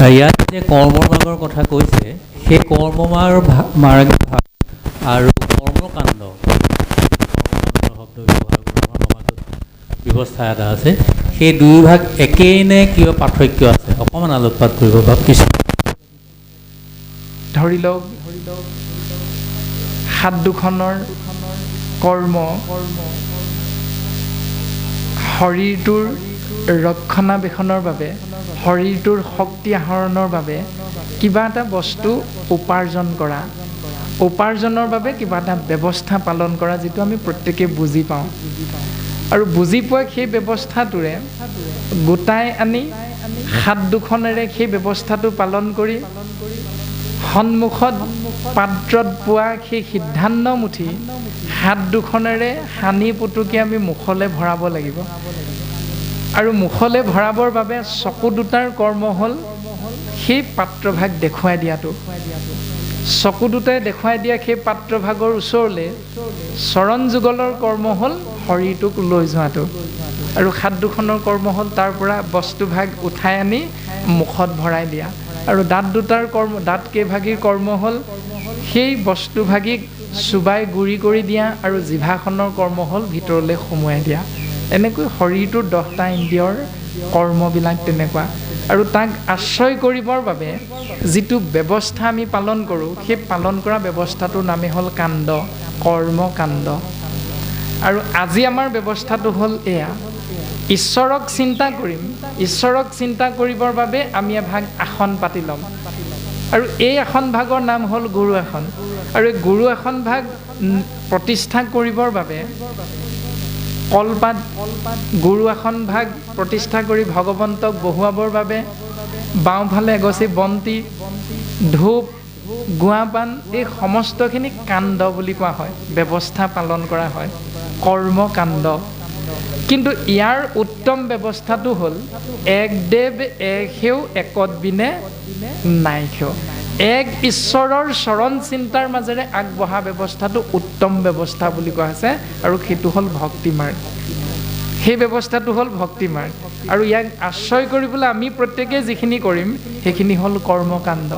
ইয়াত যে কৰ্মৰ ভাগৰ কথা কৈছে, সেই কৰ্মৰ মাৰ্গ ভাগ আৰু কৰ্মকাণ্ড শব্দ ব্যৱহাৰ কৰি আমাৰ সমাজত ব্যৱস্থা এটা আছে, সেই দুই ভাগ একেই নে কিবা পাৰ্থক্য আছে? অকণমান আলোকপাত কৰিব বা কিছু ধৰি লওক হাত দুখনৰ কৰ্ম শৰীৰটোৰ ৰক্ষণাবেক্ষণৰ বাবে, শৰীৰটোৰ শক্তি আহৰণৰ বাবে কিবা এটা বস্তু উপাৰ্জন কৰা, উপাৰ্জনৰ বাবে কিবা এটা ব্যৱস্থা পালন কৰা, যিটো আমি প্ৰত্যেকে বুজি পাওঁ। আৰু বুজি পোৱা সেই ব্যৱস্থাটোৰে গোটাই আনি হাত দুখনেৰে সেই ব্যৱস্থাটো পালন কৰি সন্মুখত পাত্ৰত পোৱা সেই সিদ্ধান্তমুঠি হাত দুখনেৰে সানি পুতুকি আমি মুখলৈ ভৰাব লাগিব। আৰু মুখলৈ ভৰাবৰ বাবে চকু দুটাৰ কৰ্ম হ'ল সেই পাত্ৰভাগ দেখুৱাই দিয়াটো। চকু দুটাই দেখুৱাই দিয়া সেই পাত্ৰভাগৰ ওচৰলৈ চৰণ যুগলৰ কৰ্ম হ'ল শৰীৰটোক লৈ যোৱাটো। আৰু হাত দুখনৰ কৰ্ম হ'ল তাৰ পৰা বস্তুভাগ উঠাই আনি মুখত ভৰাই দিয়া। আৰু দাঁত দুটাৰ কৰ্ম, দাঁত কেইভাগীৰ কৰ্ম হ'ল সেই বস্তুভাগিক চুবাই গুৰি কৰি দিয়া, আৰু জিভাখনৰ কৰ্ম হ'ল ভিতৰলৈ সুমুৱাই দিয়া। এনেকৈ শৰীৰটোৰ 10টা ইন্দ্ৰিয়ৰ কৰ্মবিলাক তেনেকুৱা। আৰু তাক আশ্ৰয় কৰিবৰ বাবে যিটো ব্যৱস্থা আমি পালন কৰোঁ, সেই পালন কৰা ব্যৱস্থাটোৰ নামে হ'ল কাণ্ড, কৰ্মকাণ্ড। আৰু আজি আমাৰ ব্যৱস্থাটো হ'ল এয়া, ঈশ্বৰক চিন্তা কৰিম, ঈশ্বৰক চিন্তা কৰিবৰ বাবে আমি এভাগ আসন পাতি ল'ম। আৰু এই আসন ভাগৰ নাম হ'ল গুৰু আসন। আৰু এই গুৰু আসন ভাগ প্ৰতিষ্ঠা কৰিবৰ বাবে কলপাত, গুৰু আসন ভাগ প্ৰতিষ্ঠা কৰি ভগৱন্তক বহুৱাবৰ বাবে বাওঁফালে এগছি বন্তি, ধূপ, গুৱা পাণ, এই সমস্তখিনি কাণ্ড বুলি কোৱা হয়, ব্যৱস্থা পালন কৰা হয়, কৰ্মকাণ্ড। কিন্তু ইয়াৰ উত্তম ব্যৱস্থাটো হ'ল এক দেৱ এক সেউ একত বিনে নাই সেউ। এক ঈশ্বৰৰ চৰণ চিন্তাৰ মাজেৰে আগবঢ়া ব্যৱস্থাটো উত্তম ব্যৱস্থা বুলি কোৱা হৈছে, আৰু সেইটো হ'ল ভক্তি মাৰ্গ। সেই ব্যৱস্থাটো হ'ল ভক্তি মাৰ্গ। আৰু ইয়াক আশ্ৰয় কৰিবলৈ আমি প্ৰত্যেকে যিখিনি কৰিম সেইখিনি হ'ল কৰ্মকাণ্ড।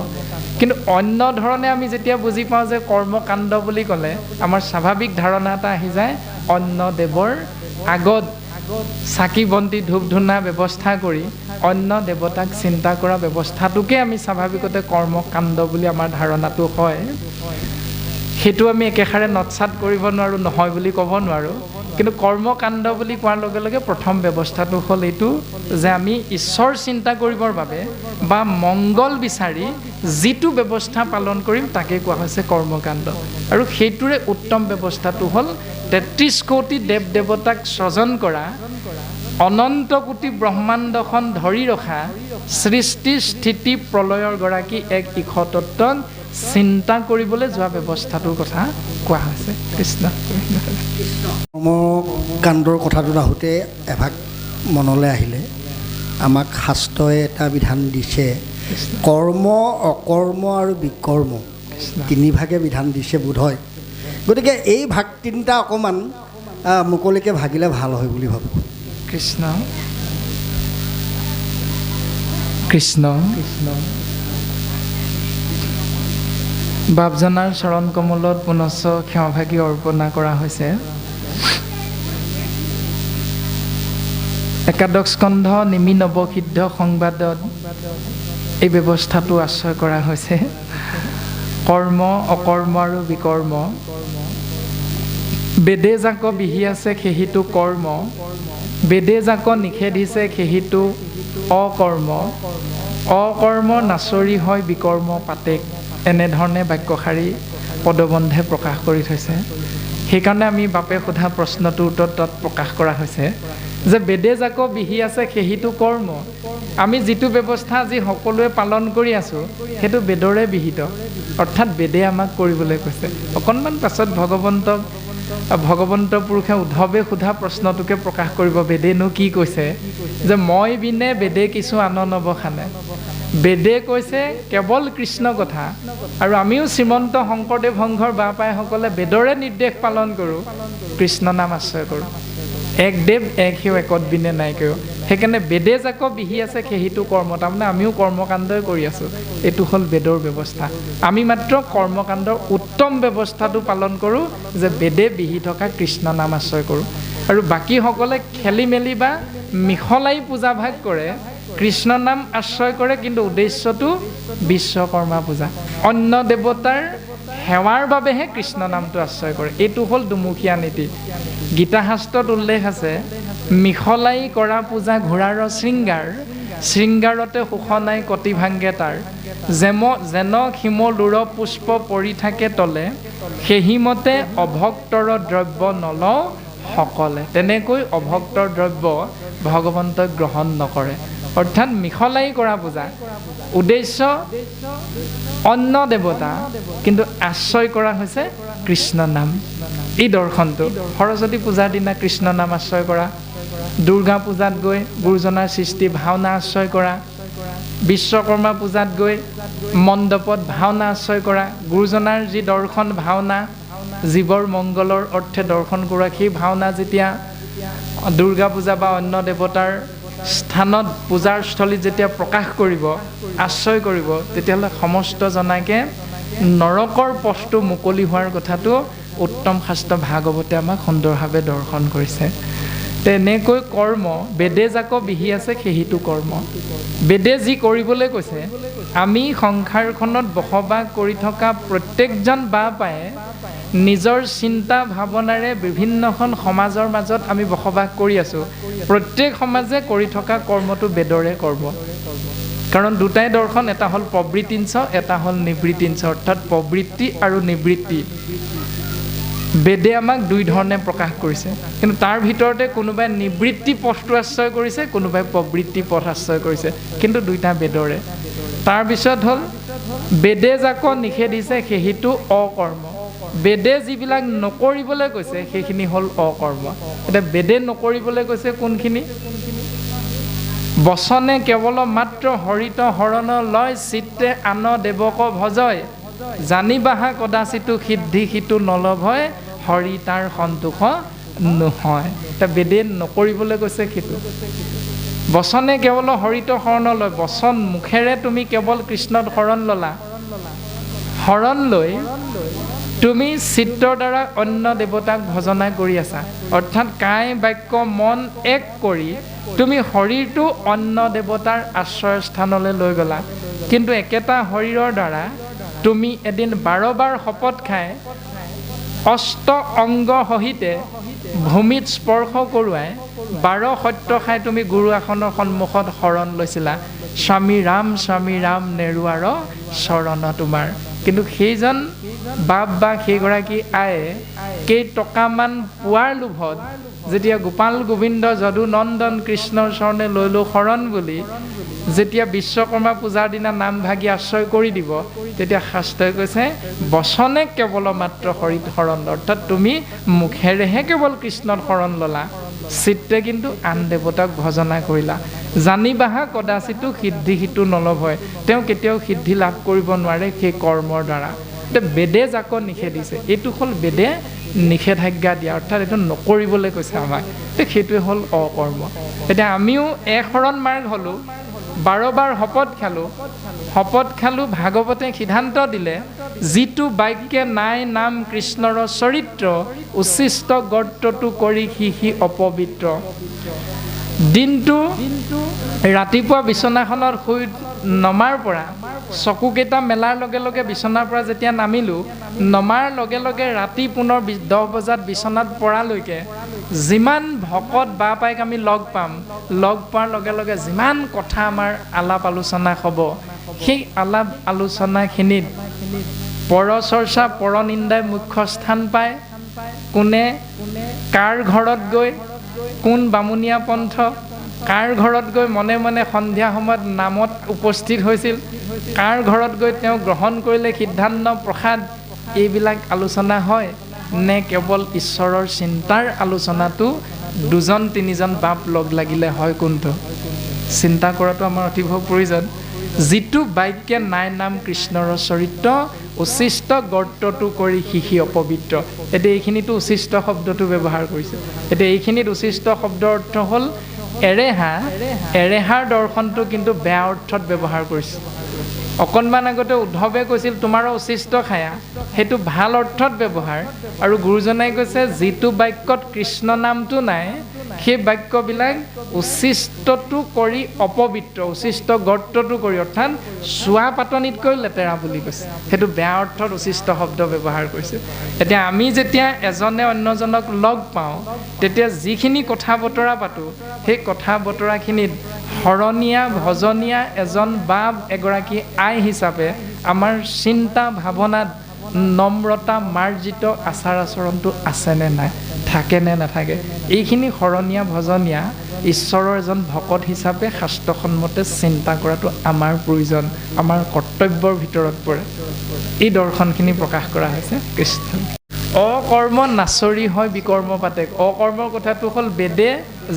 কিন্তু অন্য ধৰণে আমি যেতিয়া বুজি পাওঁ যে কৰ্মকাণ্ড বুলি ক'লে আমাৰ স্বাভাৱিক ধাৰণা এটা আহি যায়, অন্য দেৱৰ আগত চাকি বন্তি ধূপ ধূনা ব্যৱস্থা কৰি অন্য দেৱতাক চিন্তা কৰা ব্যৱস্থাটোকে আমি স্বাভাৱিকতে কৰ্মকাণ্ড বুলি আমাৰ ধাৰণাটো হয়। সেইটো আমি একেষাৰে নৎসাত কৰিব নোৱাৰোঁ, নহয় বুলি ক'ব নোৱাৰোঁ। কিন্তু কৰ্মকাণ্ড বুলি কোৱাৰ লগে লগে প্ৰথম ব্যৱস্থাটো হ'ল এইটো যে আমি ঈশ্বৰ চিন্তা কৰিবৰ বাবে বা মংগল বিচাৰি যিটো ব্যৱস্থা পালন কৰিম তাকে কোৱা হৈছে কৰ্মকাণ্ড। আৰু সেইটোৰে উত্তম ব্যৱস্থাটো হ'ল 33 কোটি দেৱ দেৱতাক স্ৰজন কৰা, অনন্ত কোটি ব্ৰহ্মাণ্ডখন ধৰি ৰখা, সৃষ্টি স্থিতি প্ৰলয়ৰ গৰাকী এক ইশতত্বক চিন্তা কৰিবলৈ যোৱা ব্যৱস্থাটোৰ কথা কোৱা হৈছে। কৃষ্ণ। কৰ্মকাণ্ডৰ কথাটোত আহোঁতে এভাগ মনলৈ আহিলে, আমাক শাস্ত্ৰই এটা বিধান দিছে, কৰ্ম, অকৰ্ম আৰু বিকৰ্ম তিনিভাগে বিধান দিছে বোধ হয়। গতিকে এই ভাগ তিনিটা অকণমান মুকলিকৈ ভাগিলে ভাল হয় বুলি ভাবোঁ। কৃষ্ণ কৃষ্ণ কৃষ্ণ। বাপজনাৰ চৰণ কমলত পুনশ্চ ক্ষমাভাগী অৰ্পণা কৰা হৈছে। একাদশ স্কন্ধ নিমি নৱসিদ্ধ সংবাদত এই ব্যৱস্থাটো আশ্ৰয় কৰা হৈছে। কৰ্ম, অকৰ্ম আৰু বিকৰ্ম, বেদে যাক বিহি আছে সেহিটো কৰ্ম, বেদে যাক নিষেধিছে সেহিটো অকৰ্ম, অকৰ্ম নাচৰি হয় বিকৰ্ম পাতেক। এনেধৰণে বাক্যশাৰী পদবন্ধে প্ৰকাশ কৰি থৈছে। সেইকাৰণে আমি বাপে সোধা প্ৰশ্নটোৰ উত্তৰত তাত প্ৰকাশ কৰা হৈছে যে বেদে যাক বিহি আছে সেহিটো কৰ্ম। আমি যিটো ব্যৱস্থা আজি সকলোৱে পালন কৰি আছোঁ সেইটো বেদৰে বিহিত, অৰ্থাৎ বেদে আমাক কৰিবলৈ কৈছে। অকণমান পাছত ভগৱন্ত পুৰুষে উদ্ধৱে সোধা প্ৰশ্নটোকে প্ৰকাশ কৰিব, বেদেনো কি কৈছে, যে মই বিনে বেদে কিছু আন নবখানে। বেদে কৈছে কেৱল কৃষ্ণ কথা, আৰু আমিও শ্ৰীমন্ত শংকৰদেৱ সংঘৰ বাপাইসকলে বেদৰে নিৰ্দেশ পালন কৰোঁ, কৃষ্ণ নাম আশ্ৰয় কৰোঁ। এক দেৱ এক সেও একত বিনে নাই কেও। সেইকাৰণে বেদে যাক বিহি আছে সেইটো কৰ্ম। তাৰমানে আমিও কৰ্মকাণ্ডই কৰি আছোঁ। এইটো হ'ল বেদৰ ব্যৱস্থা। আমি মাত্ৰ কৰ্মকাণ্ডৰ উত্তম ব্যৱস্থাটো পালন কৰোঁ, যে বেদে বিহি থকা কৃষ্ণ নাম আশ্ৰয় কৰোঁ। আৰু বাকীসকলে খেলি মেলি বা মিহলাই পূজা ভাগ কৰে, কৃষ্ণ নাম আশ্ৰয় কৰে, কিন্তু উদ্দেশ্যটো বিশ্বকৰ্মা পূজা, অন্য দেৱতাৰ সেৱাৰ বাবেহে কৃষ্ণ নামটো আশ্ৰয় কৰে। এইটো হ'ল দুমুখীয়া নীতি। গীতা শাস্ত্ৰত উল্লেখ আছে, মিহলাই কৰা পূজা ঘোঁৰাৰ শৃংগাৰ, শৃংগাৰতে সুখ নাই কটি ভাংগে তাৰ, যেন শিমলুৰ পুষ্প পৰি থাকে তলে, সেইমতে অভক্তৰ দ্ৰব্য নলওঁ সকলে। তেনেকৈ অভক্তৰ দ্ৰব্য ভগৱন্তই গ্ৰহণ নকৰে। অৰ্থাৎ মিহলাই কৰা পূজা, উদ্দেশ্য অন্য দেৱতা, কিন্তু আশ্ৰয় কৰা হৈছে কৃষ্ণ নাম। এই দৰ্শনটো সৰস্বতী পূজাৰ দিনা কৃষ্ণ নাম আশ্ৰয় কৰা, দুৰ্গা পূজাত গৈ গুৰুজনাৰ সৃষ্টি ভাওনা আশ্ৰয় কৰা, বিশ্বকৰ্মা পূজাত গৈ মণ্ডপত ভাওনা আশ্ৰয় কৰা, গুৰুজনাৰ যি দৰ্শন ভাওনা, জীৱৰ মংগলৰ অৰ্থে দৰ্শন কৰা, সেই ভাওনা যেতিয়া দুৰ্গা পূজা বা অন্য দেৱতাৰ স্থানত পূজাৰ স্থলীত যেতিয়া প্ৰকাশ কৰিব, আশ্ৰয় কৰিব, তেতিয়াহ'লে সমস্ত জনাকে নৰকৰ পথটো মুকলি হোৱাৰ কথাটো উত্তম শাস্ত্ৰ ভাগৱতে আমাক সুন্দৰভাৱে দৰ্শন কৰিছে। তেনেকৈ কৰ্ম বেদে যাক বিহি আছে সেইটো কৰ্ম। বেদে যি কৰিবলৈ কৈছে, আমি সংসাৰখনত বসবাস কৰি থকা প্ৰত্যেকজন বাপায়ে নিজৰ চিন্তা ভাৱনাৰে বিভিন্নখন সমাজৰ মাজত আমি বসবাস কৰি আছোঁ। প্ৰত্যেক সমাজে কৰি থকা কৰ্মটো বেদৰে কৰ্ম। কাৰণ দুটাই দৰ্শন, এটা হ'ল প্ৰবৃত্তিঞ্চ, এটা হ'ল নিবৃত্তিঞ্চ, অৰ্থাৎ প্ৰবৃত্তি আৰু নিবৃত্তি। বেদে আমাক দুই ধৰণে প্ৰকাশ কৰিছে, কিন্তু তাৰ ভিতৰতে কোনোবাই নিবৃত্তি পথটো আশ্ৰয় কৰিছে, কোনোবাই প্ৰবৃত্তি পথ আশ্ৰয় কৰিছে, কিন্তু দুইটা বেদৰে। তাৰপিছত হ'ল বেদে যাক নিষেধিছে সেইটো অকৰ্ম। বেদে যিবিলাক নকৰিবলৈ কৈছে সেইখিনি হ'ল অকৰ্ম। এতিয়া বেদে নকৰিবলৈ কৈছে কোনখিনি? বচনে কেৱল মাত্ৰ হৰিত হৰণ লয়, চিত্তে আন দেৱক ভজয়, জানিবাহা কদাচিতো সিদ্ধি সিটো নলভয়, হৰি তাৰ সন্তোষ নহয়। এতিয়া বেদে নকৰিবলৈ কৈছে সেইটো। বচনে কেৱল হৰিত শৰণ লয়, বচন মুখেৰে তুমি কেৱল কৃষ্ণত শৰণ ললা, শৰণ লৈ তুমি চিত্ৰৰ দ্বাৰা অন্য দেৱতাক ভজনা কৰি আছা। অৰ্থাৎ কায় বাক্য মন এক কৰি তুমি শৰীৰটো অন্য দেৱতাৰ আশ্ৰয় স্থানলৈ লৈ গ'লা, কিন্তু একেটা শৰীৰৰ দ্বাৰা তুমি এদিন 12 বাৰ শপত খাই অষ্ট অংগ সহিতে ভূমিত স্পৰ্শ কৰোৱাই 12 সত্য খাই তুমি গুৰু আসনৰ সন্মুখত শৰণ লৈছিলা, স্বামী ৰাম নেৰুৱাৰ চৰণ তোমাৰ। কিন্তু সেইজন বাপ বা সেইগৰাকী আয়ে কেইটকামান পোৱাৰ লোভত যেতিয়া গোপাল গোবিন্দ যদু নন্দন কৃষ্ণৰ চৰণে লৈলো শৰণ বুলি যেতিয়া বিশ্বকৰ্মা পূজাৰ দিনা নাম ভাগি আশ্ৰয় কৰি দিব, তেতিয়া শাস্ত্ৰই কৈছে বচনে কেৱল মাত্ৰ হৰিত শৰণ, অৰ্থাৎ তুমি মুখেৰেহে কেৱল কৃষ্ণত শৰণ ললা, চিত্তে কিন্তু আন দেৱতাক ভজনা কৰিলা। জানিবাহা কদাচিতো সিদ্ধি সিটো নলভয়, তেওঁ কেতিয়াও সিদ্ধি লাভ কৰিব নোৱাৰে সেই কৰ্মৰ দ্বাৰা। এতিয়া বেদে যাক নিষেধিছে, এইটো হ'ল বেদে নিষেধাজ্ঞা দিয়া, অৰ্থাৎ এইটো নকৰিবলৈ কৈছে আমাক। সেইটোৱে হ'ল অকৰ্ম। এতিয়া আমিও শৰণ মাৰ্গ হ'লোঁ, 12 বাৰ শপত খালোঁ। ভাগৱতে সিদ্ধান্ত দিলে যিটো বাক্যে নাই নাম কৃষ্ণৰ চৰিত্ৰ, উচ্ছিষ্ট গৰ্তটো কৰি সি অপবিত্ৰ। দিনটো ৰাতিপুৱা বিচনাখনত শুই নমাৰ পৰা চকুকেইটা মেলাৰ লগে লগে বিচনাৰ পৰা যেতিয়া নামিলোঁ, নমাৰ লগে লগে ৰাতি পুনৰ 10 বজাত বিচনাত পৰালৈকে যিমান ভকত বা পাইক আমি লগ পাম, লগ পোৱাৰ লগে লগে যিমান কথা আমাৰ আলাপ আলোচনা হ'ব, সেই আলাপ আলোচনাখিনিত পৰচৰ্চা পৰনিন্দাই মুখ্য স্থান পায়। কোনে কাৰ ঘৰত গৈ কোন বামুণীয়া পন্থ কাৰ ঘৰত গৈ মনে মনে সন্ধিয়া সময়ত নামত উপস্থিত হৈছিল, কাৰ ঘৰত গৈ তেওঁ গ্ৰহণ কৰিলে সিদ্ধান্ত প্ৰসাদ, এইবিলাক আলোচনা হয় নে কেৱল ঈশ্বৰৰ চিন্তাৰ আলোচনাটো 2-3জন বাপ লগ লাগিলে হয়? কোনটো চিন্তা কৰাটো আমাৰ অতিভ প্ৰয়োজন। যিটো বাক্যে নাই নাম কৃষ্ণৰ চৰিত্ৰ, উচিষ্ট গৰ্তটো কৰি শিশি অপবিত্ৰ। এতিয়া এইখিনিতো উচিষ্ট শব্দটো ব্যৱহাৰ কৰিছে। এতিয়া এইখিনিত উচিষ্ট শব্দৰ অৰ্থ হ'ল এৰেহা। এৰেহাৰ দৰ্শনটো কিন্তু বেয়া অৰ্থত ব্যৱহাৰ কৰিছে। অকণমান আগতে উদ্ধৱে কৈছিল তোমাৰো উচিষ্ট খায়া, সেইটো ভাল অৰ্থত ব্যৱহাৰ। আৰু গুৰুজনাই কৈছে যিটো বাক্যত কৃষ্ণ নামটো নাই সেই বাক্যবিলাক উচিষ্টটো কৰি অপবিত্ৰ, উচিষ্ট গৰ্তটো কৰি, অৰ্থাৎ চোৱা পাতনিতকৈ লেতেৰা বুলি কৈছে। সেইটো বেয়া অৰ্থত উচিষ্ট শব্দ ব্যৱহাৰ কৰিছে। এতিয়া আমি যেতিয়া এজনে অন্যজনক লগ পাওঁ তেতিয়া যিখিনি কথা বতৰা পাতোঁ সেই কথা বতৰাখিনিত শৰণীয়া ভজনীয়া এজন বা এগৰাকী আই হিচাপে আমাৰ চিন্তা ভাৱনাত নম্ৰতা মাৰ্জিত আচাৰ আচৰণটো আছেনে নাই, থাকেনে নাথাকে, এইখিনি শৰণীয়া ভজনীয়া ঈশ্বৰৰ এজন ভকত হিচাপে শাস্ত্ৰসন্মতে চিন্তা কৰাটো আমাৰ প্ৰয়োজন, আমাৰ কৰ্তব্যৰ ভিতৰত পৰে। এই দৰ্শনখিনি প্ৰকাশ কৰা হৈছে কৃষ্ণ। অকৰ্ম নাচৰি হয় বিকৰ্ম পাতে। অকৰ্মৰ কথাটো হ'ল বেদে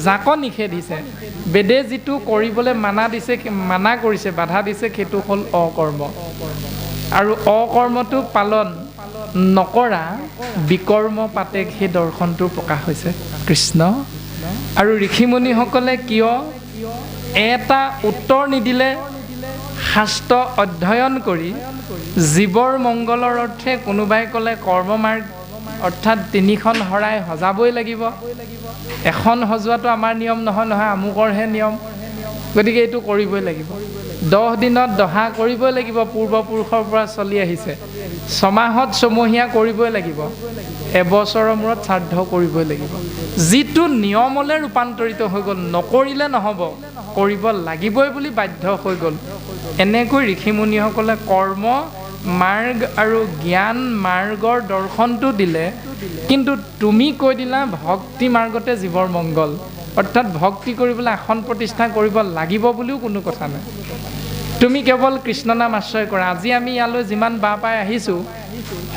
যাক নিষেধ দিছে, বেদে যিটো কৰিবলৈ মানা কৰিছে, বাধা দিছে, সেইটো হ'ল অকৰ্ম। আৰু অকৰ্মটো পালন নকৰা বিকৰ্ম পাতে, সেই দৰ্শনটো প্ৰকাশ হৈছে কৃষ্ণ। আৰু ঋষিমুনিসকলে কিয় এটা উত্তৰ নিদিলে, শাস্ত্ৰ অধ্যয়ন কৰি জীৱৰ মংগলৰ অৰ্থে কোনোবাই ক'লে কৰ্মমাৰ্গ অৰ্থাৎ 3খন শৰাই সজাবই লাগিব। এখন সজোৱাটো আমাৰ নিয়ম নহয়, আমুকৰহে নিয়ম, গতিকে এইটো কৰিবই লাগিব। 10 দিনত দহা কৰিবই লাগিব, পূৰ্বপুৰুষৰ পৰা চলি আহিছে। 6 মাহত ছমহীয়া কৰিবই লাগিব, এবছৰৰ মূৰত শ্ৰাদ্ধ কৰিবই লাগিব। যিটো নিয়মলৈ ৰূপান্তৰিত হৈ গ'ল, নকৰিলে নহ'ব, কৰিব লাগিবই বুলি বাধ্য হৈ গ'ল। এনেকৈ ঋষিমুনিসকলে কৰ্ম মাৰ্গ আৰু জ্ঞান মাৰ্গৰ দৰ্শনটো দিলে, কিন্তু তুমি কৈ দিলা ভক্তি মাৰ্গতে জীৱৰ মংগল, অৰ্থাৎ ভক্তি কৰিবলৈ আসন প্ৰতিষ্ঠা কৰিব লাগিব বুলিও কোনো কথা নাই। তুমি কেৱল কৃষ্ণ নাম আশ্ৰয় কৰা। আজি আমি ইয়ালৈ যিমান বাপ আই আহিছোঁ,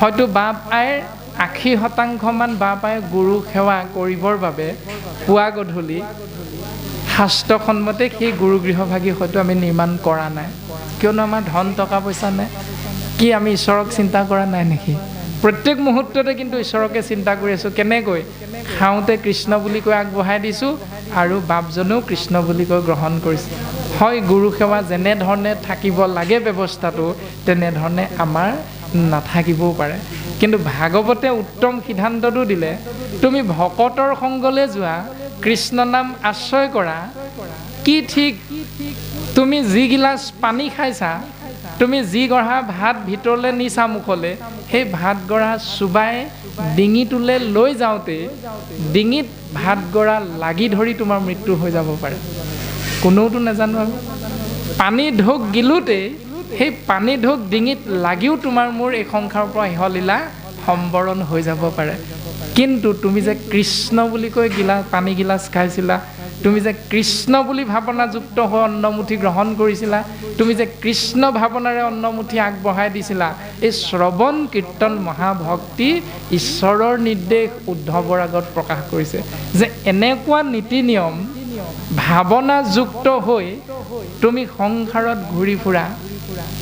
হয়তো বাপ আইৰ 80% বাপ আই গুৰু সেৱা কৰিবৰ বাবে পুৱা গধূলি শাস্ত্ৰসন্মতে সেই গুৰু গৃহভাগী হয়তো আমি নিৰ্মাণ কৰা নাই। কিয়নো আমাৰ ধন টকা পইচা নাই, কি আমি ঈশ্বৰক চিন্তা কৰা নাই নেকি? প্ৰত্যেক মুহূৰ্ততে কিন্তু ঈশ্বৰকে চিন্তা কৰি আছোঁ। কেনেকৈ? খাওঁতে কৃষ্ণ বুলি কৈ আগবঢ়াই দিছোঁ আৰু বাপজনেও কৃষ্ণ বুলি কৈ গ্ৰহণ কৰিছে। হয়, গুৰু সেৱা যেনেধৰণে থাকিব লাগে ব্যৱস্থাটো তেনেধৰণে আমাৰ নাথাকিবও পাৰে, কিন্তু ভাগৱতে উত্তম সিদ্ধান্তটো দিলে, তুমি ভকতৰ সংগলৈ যোৱা, কৃষ্ণ নাম আশ্ৰয় কৰা। কি ঠিক তুমি যি গিলাচ পানী খাইছা, তুমি যি গঢ়া ভাত ভিতৰলৈ নিছা মুখলৈ, সেই ভাত গঢ়া চুবাই ডিঙিটোলৈ লৈ যাওঁতে ডিঙিত ভাত গঢ়া লাগি ধৰি তোমাৰ মৃত্যু হৈ যাব পাৰে। কোনেওতো নাজানো আমি। পানী ঢোক গিলোতে সেই পানী ঢোক ডিঙিত লাগিও তোমাৰ মোৰ এই সংসাৰৰ পৰা ইহলীলা সম্বৰণ হৈ যাব পাৰে। কিন্তু তুমি যে কৃষ্ণ বুলি কৈ পানী গিলাচ খাইছিলা, তুমি যে কৃষ্ণ বুলি ভাৱনাযুক্ত হৈ অন্নমুঠি গ্ৰহণ কৰিছিলা, তুমি যে কৃষ্ণ ভাৱনাৰে অন্নমুঠি আগবঢ়াই দিছিলা, এই শ্ৰৱণ কীৰ্তন মহাভক্তি ঈশ্বৰৰ নিৰ্দেশ উদ্ধৱৰ আগত প্ৰকাশ কৰিছে যে এনেকুৱা নীতি নিয়ম ভাৱনাযুক্ত হৈ তুমি সংসাৰত ঘূৰি ফুৰা,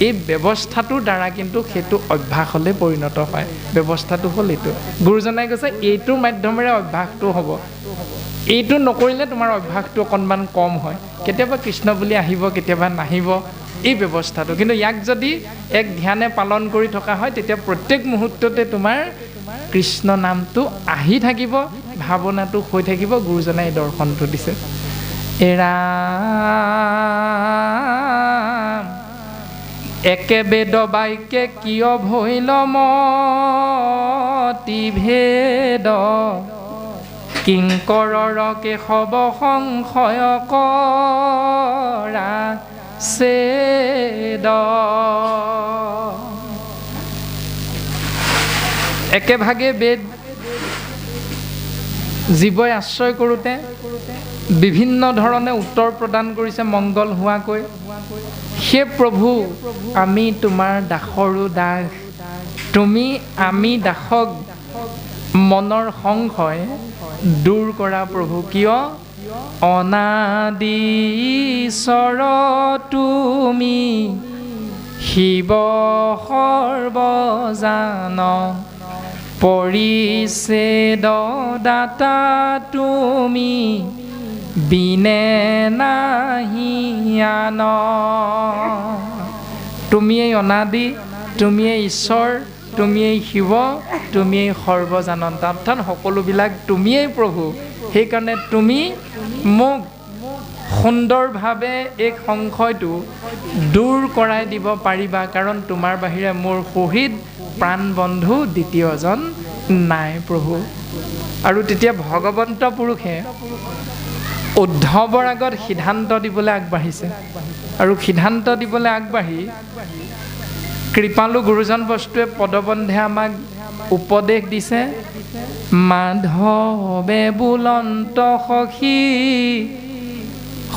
এই ব্যৱস্থাটোৰ দ্বাৰা কিন্তু সেইটো অভ্যাসলৈ পৰিণত হয়। ব্যৱস্থাটো হ'ল এইটো। গুৰুজনাই কৈছে এইটোৰ মাধ্যমেৰে অভ্যাসটো হ'ব। এইটো নকৰিলে তোমাৰ অভ্যাসটো অকণমান কম হয়, কেতিয়াবা কৃষ্ণ বুলি আহিব, কেতিয়াবা নাহিব, এই ব্যৱস্থাটো। কিন্তু ইয়াক যদি এক ধ্যানে পালন কৰি থকা হয়, তেতিয়া প্ৰত্যেক মুহূৰ্ততে তোমাৰ কৃষ্ণ নামটো আহি থাকিব, ভাৱনাটো হৈ থাকিব। গুৰুজনাই এই দৰ্শনটো দিছে। এৰাম একে বেদ বাক্যে কিয় ভৈল মতি ভেদ, কিংকৰৰ কেশৱ সংশয় কৰা ছেদ। একেভাগে বেদ জীৱই আশ্ৰয় কৰোঁতে বিভিন্ন ধৰণে উত্তৰ প্ৰদান কৰিছে মংগল হোৱাকৈ। হে প্ৰভু, আমি তোমাৰ দাসৰো দাস, তুমি আমি দাসক মনৰ সংশয় দূৰ কৰা প্ৰভু। কিয়? অনাদি ঈশ্বৰ তুমি শিৱ সৰ্বজান পৰিছেদ দাতা তুমি বিনে নাহি আন। তুমিয়েই অনাদি, তুমিয়েই ঈশ্বৰ, তুমিয়েই শিৱ, তুমিয়েই সৰ্বজানন্ত, অৰ্থাৎ সকলোবিলাক তুমিয়েই প্ৰভু। সেইকাৰণে তুমি মোক সুন্দৰভাৱে এই সংশয়টো দূৰ কৰাই দিব পাৰিবা, কাৰণ তোমাৰ বাহিৰে মোৰ সহিত প্ৰাণ বন্ধু দ্বিতীয়জন নাই প্ৰভু। আৰু তেতিয়া ভগৱন্ত পুৰুষে উদ্ধৱৰ আগত সিদ্ধান্ত দিবলৈ আগবাঢ়িছে। আৰু সিদ্ধান্ত দিবলৈ আগবাঢ়ি কৃপালু গুৰুজন বস্তুৱে পদবন্ধে আমাক উপদেশ দিছে। মাধৱে বুলন্ত সখী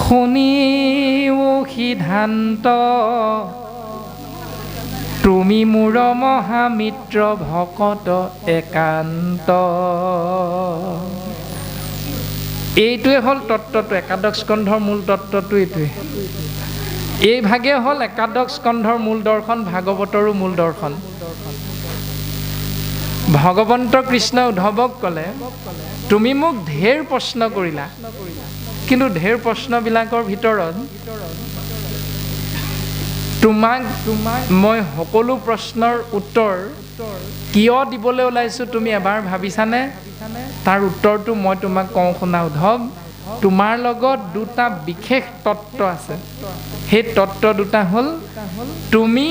শুনিও সিদ্ধান্ত, তুমি মোৰ মহামিত্ৰ ভকত একান্ত। এইটোৱে হ'ল তত্ত্বটো, একাদশ স্কন্ধৰ মূল তত্ত্বটো এইটোৱে। এই ভাগে হ'ল একাদশ স্কন্ধৰ মূল দৰ্শন, ভাগৱতৰো মূল দৰ্শন। ভগৱন্ত কৃষ্ণ উদ্ধৱক ক'লে, তুমি মোক ঢেৰ প্ৰশ্ন কৰিলা, কিন্তু ঢেৰ প্ৰশ্নবিলাকৰ ভিতৰত তোমাক মই সকলো প্ৰশ্নৰ উত্তৰ কিয় দিবলৈ ওলাইছোঁ তুমি এবাৰ ভাবিছানে? তাৰ উত্তৰটো মই তোমাক কওঁ শুনা উদ্ধৱ। তোমাৰ লগত দুটা বিশেষ তত্ত্ব আছে। সেই তত্ত্ব দুটা হ'ল, তুমি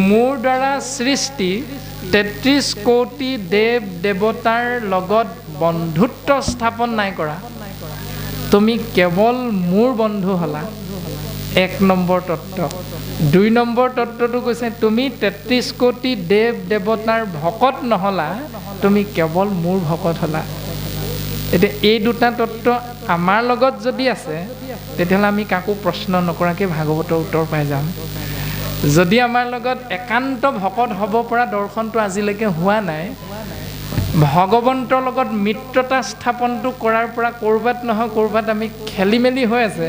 মোৰ দ্বাৰা সৃষ্টি ৩৩ কোটি দেৱ দেৱতাৰ লগত বন্ধুত্ব স্থাপন নাই কৰা, তুমি কেৱল মোৰ বন্ধু হ'লা। ১ নম্বৰ তত্ত্ব। ২ নম্বৰ তত্ত্বটো কৈছে, তুমি ৩৩ কোটি দেৱ দেৱতাৰ ভকত নহ'লা, তুমি কেৱল মোৰ ভকত হ'লা। এতিয়া এই দুটা তত্ত্ব আমাৰ লগত যদি আছে, তেতিয়াহ'লে আমি কাকো প্ৰশ্ন নকৰাকৈ ভাগৱতৰ উত্তৰ পাই যাম। যদি আমাৰ লগত একান্ত ভকত হ'ব পৰা দৰ্শনটো আজিলৈকে হোৱা নাই, ভগৱন্তৰ লগত মিত্ৰতা স্থাপনটো কৰাৰ পৰা ক'ৰবাত নহয় ক'ৰবাত আমি খেলি মেলি হৈ আছে,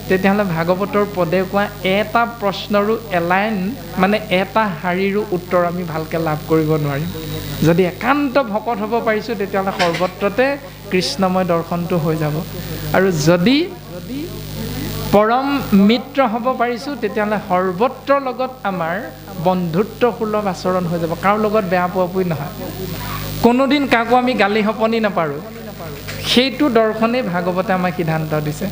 তেতিয়াহ'লে ভাগৱতৰ পদে কোৱা এটা প্ৰশ্নৰো এলাইন, মানে এটা শাৰীৰো উত্তৰ আমি ভালকৈ লাভ কৰিব নোৱাৰিম। যদি একান্ত ভকত হ'ব পাৰিছোঁ, তেতিয়াহ'লে সৰ্বত্ৰতে কৃষ্ণময় দৰ্শনটো হৈ যাব। আৰু যদি পৰম মিত্ৰ হ'ব পাৰিছোঁ, তেতিয়াহ'লে সৰ্বত্ৰৰ লগত আমাৰ বন্ধুত্ব সুলভ আচৰণ হৈ যাব। কাৰো লগত বেয়া পোৱা পুই নহয়, কোনোদিন কাকো আমি গালি সপনি নাপাৰোঁ। সেইটো দৰ্শনেই ভাগৱতে আমাক সিদ্ধান্ত দিছে।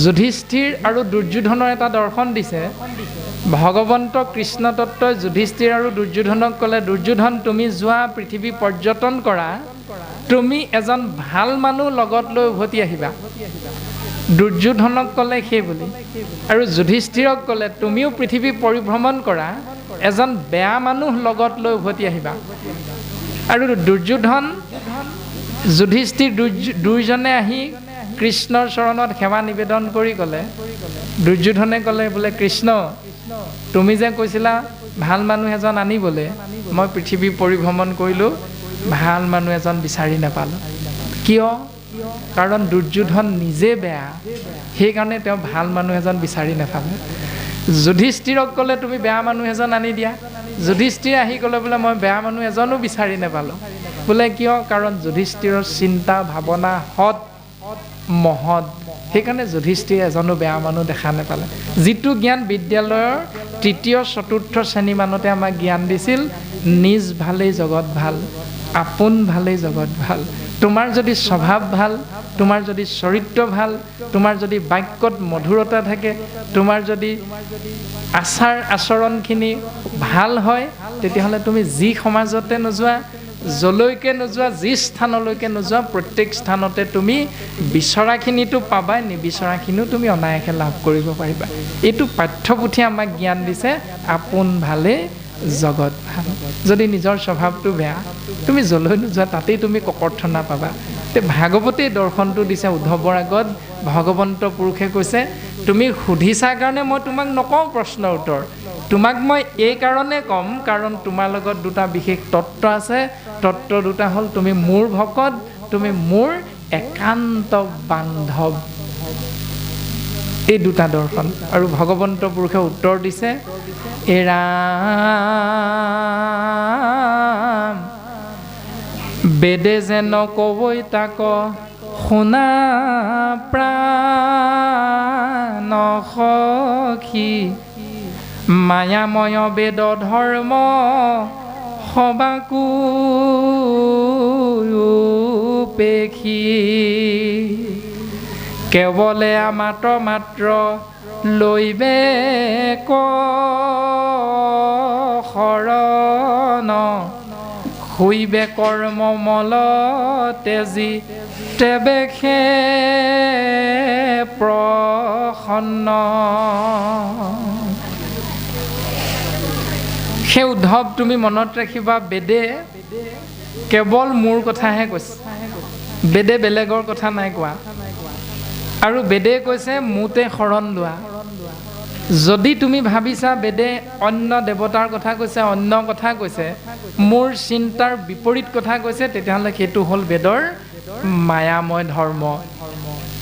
যুধিষ্ঠিৰ আৰু দুৰ্যোধনৰ এটা দৰ্শন দিছে। ভগৱন্ত কৃষ্ণ তত্ত্বই যুধিষ্ঠিৰ আৰু দুৰ্যোধনক ক'লে, দুৰ্যোধন তুমি যোৱা পৃথিৱী পৰ্যটন কৰা, তুমি এজন ভাল মানুহ লগত লৈ উভতি আহিবা। দুৰ্যোধনক ক'লে সেই বুলি। আৰু যুধিষ্ঠিৰক ক'লে, তুমিও পৃথিৱী পৰিভ্ৰমণ কৰা, এজন বেয়া মানুহ লগত লৈ উভতি আহিবা। আৰু দুৰ্যোধন যুধিষ্ঠিৰ দুয়োজনে আহি কৃষ্ণৰ চৰণত সেৱা নিবেদন কৰি ক'লে, দুৰ্যোধনে ক'লে বোলে, কৃষ্ণ তুমি যে কৈছিলা ভাল মানুহ এজন আনিবলৈ, মই পৃথিৱী পৰিভ্ৰমণ কৰিলোঁ, ভাল মানুহ এজন বিচাৰি নাপালোঁ। কিয়? কাৰণ দুৰ্যোধন নিজে বেয়া, সেইকাৰণে তেওঁ ভাল মানুহ এজন বিচাৰি নাপালে। যুধিষ্ঠিৰক ক'লে তুমি বেয়া মানুহ এজন আনি দিয়া, যুধিষ্ঠিৰে আহি ক'লে বোলে মই বেয়া মানুহ এজনো বিচাৰি নাপালোঁ। বোলে কিয়? কাৰণ যুধিষ্ঠিৰৰ চিন্তা ভাৱনা সৎ মহৎ, সেইকাৰণে যুধিষ্ঠিৰে এজনো বেয়া মানুহ দেখা নাপালে। যিটো জ্ঞান বিদ্যালয়ৰ ৩য় ৪ৰ্থ শ্ৰেণী মানতে আমাক জ্ঞান দিছিল, নিজ ভালেই জগত ভাল, আপোন ভালেই জগত ভাল। তোমাৰ যদি স্বভাৱ ভাল, তোমাৰ যদি চৰিত্ৰ ভাল, তোমাৰ যদি বাক্যত মধুৰতা থাকে, তোমাৰ যদি আচাৰ আচৰণখিনি ভাল হয়, তেতিয়াহ'লে তুমি যি সমাজতে নোযোৱা, যলৈকে নোযোৱা, যি স্থানলৈকে নোযোৱা, প্ৰত্যেক স্থানতে তুমি বিচৰাখিনিতো পাবাই, নিবিচৰাখিনিও তুমি অনায়াসে লাভ কৰিব পাৰিবা। এইটো পাঠ্যপুথিয়ে আমাক জ্ঞান দিছে, আপোন ভালে জগত ভাল। যদি নিজৰ স্বভাৱটো বেয়া, তুমি যলৈ নোযোৱা তাতেই তুমি ককৰ্থনা পাবা। ভাগৱতেই দৰ্শনটো দিছে উদ্ধৱৰ আগত। ভগৱন্ত পুৰুষে কৈছে, তুমি সুধিছা কাৰণে মই তোমাক নকওঁ প্ৰশ্নৰ উত্তৰ, তোমাক মই এই কাৰণে ক'ম, কাৰণ তোমাৰ লগত দুটা বিশেষ তত্ত্ব আছে। তত্ত্ব দুটা হ'ল, তুমি মোৰ ভকত, তুমি মোৰ একান্ত বান্ধৱ। এই দুটা দৰ্শন। আৰু ভগৱন্ত পুৰুষে উত্তৰ দিছে, এ ৰাম বেদে যেন কবই তাক শুনা প্ৰাণ সখী, মায়াময় বেদ ধৰ্ম সবাকো পেখি, কেৱলে মাত্ৰ লৈবে ক শৰণ, শুইবে কৰ্ম মল তেজি, তেবেখে প্ৰসন্ন। সেই উদ্ধৱ তুমি মনত ৰাখিবা, বেদে কেৱল মোৰ কথাহে কৈছে, বেদে বেলেগৰ কথা নাই কোৱা। আৰু বেদে কৈছে মোতে শৰণ লোৱা। যদি তুমি ভাবিছা বেদে অন্য দেৱতাৰ কথা কৈছে, অন্য কথা কৈছে, মোৰ চিন্তাৰ বিপৰীত কথা কৈছে, তেতিয়াহ'লে সেইটো হ'ল বেদৰ মায়াময় ধৰ্ম।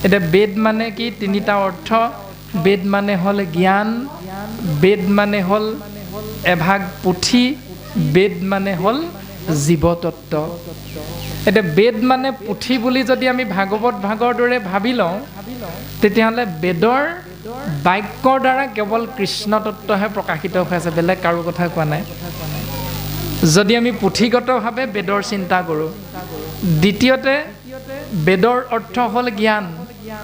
এতিয়া বেদ মানে কি? তিনিটা অৰ্থ। বেদ মানে হ'ল জ্ঞান, বেদ মানে হ'ল এভাগ পুথি, বেদ মানে হ'ল জীৱতত্ত্ব। এতিয়া বেদ মানে পুথি বুলি যদি আমি ভাগৱত ভাগৰ দৰে ভাবি লওঁ, তেতিয়াহ'লে বেদৰ বাক্যৰ দ্বাৰা কেৱল কৃষ্ণ তত্ত্বহে প্ৰকাশিত হৈ আছে, বেলেগ কাৰো কথা কোৱা নাই। যদি আমি পুথিগতভাৱে বেদৰ চিন্তা কৰোঁ। দ্বিতীয়তে বেদৰ অৰ্থ হ'ল জ্ঞান,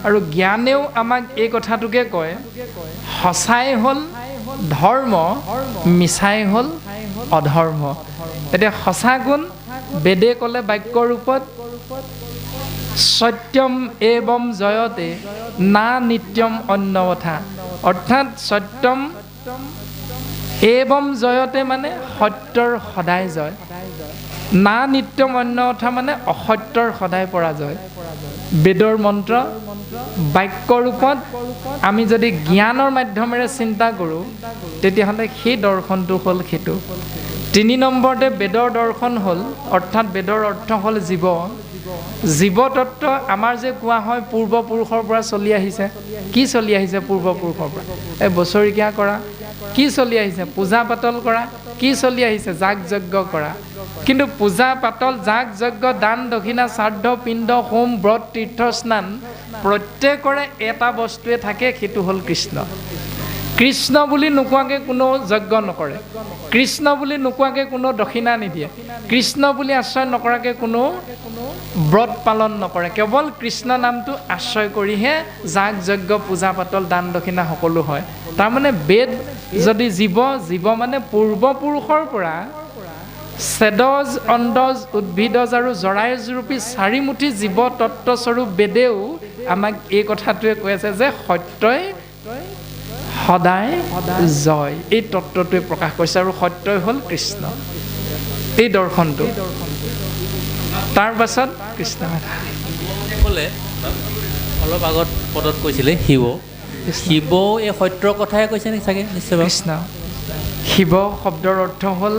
আৰু জ্ঞানেও আমাক এই কথাটোকে কয়, সঁচাই হ'ল ধৰ্ম, মিছাই হ'ল অধৰ্ম। এতিয়া সঁচা গুণ বেদে ক'লে বাক্যৰ ৰূপত, সত্যম এবম জয়তে না নিত্যম অন্যথা, অৰ্থাৎ সত্যম এবম জয়তে মানে সত্যৰ সদায় জয়, না নিত্যম অন্যথা মানে অসত্যৰ সদায় পৰাজয়। বেদৰ মন্ত্ৰ বাক্য ৰূপত আমি যদি জ্ঞানৰ মাধ্যমেৰে চিন্তা কৰোঁ, তেতিয়াহ'লে সেই দৰ্শনটো হ'ল সেইটো। 3 নম্বৰতে বেদৰ দৰ্শন হ'ল, অৰ্থাৎ বেদৰ অৰ্থ হ'ল জীৱ। জীৱতত্ত্ব আমাৰ যে কোৱা হয় পূৰ্বপুৰুষৰ পৰা চলি আহিছে। কি চলি আহিছে পূৰ্বপুৰুষৰ পৰা? এই বছৰেকীয়া কৰা। কি চলি আহিছে? পূজা পাতল কৰা। কি চলি আহিছে? যাগ যজ্ঞ কৰা। কিন্তু পূজা পাতল, যাগ যজ্ঞ, দান দক্ষিণা, শ্ৰাদ্ধ, পিণ্ড, হোম, ব্ৰত, তীৰ্থ স্নান, প্ৰত্যেকৰে এটা বস্তুৱে থাকে, সেইটো হ'ল কৃষ্ণ। কৃষ্ণ বুলি নোকোৱাকৈ কোনো যজ্ঞ নকৰে, কৃষ্ণ বুলি নোকোৱাকৈ কোনো দক্ষিণা নিদিয়ে, কৃষ্ণ বুলি আশ্ৰয় নকৰাকৈ কোনো ব্ৰত পালন নকৰে। কেৱল কৃষ্ণ নামটো আশ্ৰয় কৰিহে যাগ যজ্ঞ, পূজা পাতল, দান দক্ষিণা সকলো হয়। তাৰমানে বেদ যদি জীৱ মানে পূৰ্বপুৰুষৰ পৰা ছেদজ, অণ্ডজ, উদ্ভিদজ আৰু জৰায়ুজৰূপী 4 মুঠি জীৱ তত্ত্বস্বৰূপ বেদেও আমাক এই কথাটোৱে কৈ আছে যে সত্যই সদায় জয়। এই তত্ত্বটোৱে প্ৰকাশ কৰিছে, আৰু সত্যই হ'ল কৃষ্ণ। এই দৰ্শনটো তাৰ পাছত কৃষ্ণ ক'লে অলপ আগত পদত কৈছিলে শিৱ এই সত্যৰ কথাই কৈছে নেকি চাগে? নিশ্চয় কৃষ্ণ। শিৱ শব্দৰ অৰ্থ হ'ল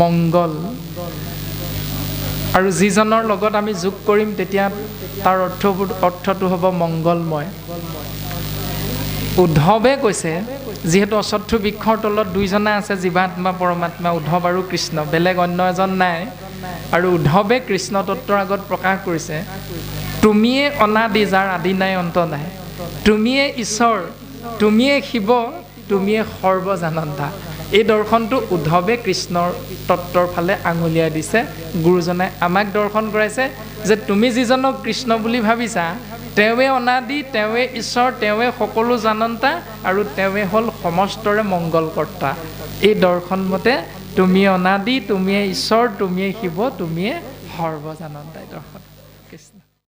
মংগল, আৰু যিজনৰ লগত আমি যোগ কৰিম তেতিয়া তাৰ অৰ্থটো হ'ব মংগলময়। উদ্ধৱে কৈছে, যিহেতু অশ্বত্থ বৃক্ষৰ তলত 2জনে আছে, জীৱাত্মা পৰমাত্মা, উদ্ধৱ আৰু কৃষ্ণ, বেলেগ অন্য এজন নাই। আৰু উদ্ধৱে কৃষ্ণ তত্ত্বৰ আগত প্ৰকাশ কৰিছে, তুমিয়ে অনাদি, যাৰ আদি নাই অন্ত নাই, তুমিয়ে ঈশ্বৰ, তুমিয়ে শিৱ, তুমিয়ে সৰ্বজানন্তা। এই দৰ্শনটো উদ্ধৱে কৃষ্ণৰ তত্ত্বৰ ফালে আঙুলিয়াই দিছে। গুৰুজনাই আমাক দৰ্শন কৰাইছে যে তুমি যিজনক কৃষ্ণ বুলি ভাবিছা, তেওঁৱে অনাদি, তেওঁৱে ঈশ্বৰ, তেওঁৱে সকলো জানন্তা, আৰু তেওঁৱে হ'ল সমস্তৰে মংগলকৰ্তা। এই দৰ্শন মতে তুমিয়ে অনাদি, তুমিয়ে ঈশ্বৰ, তুমিয়ে শিৱ, তুমিয়ে সৰ্বজানন্তা। এই দৰ্শন কৃষ্ণ।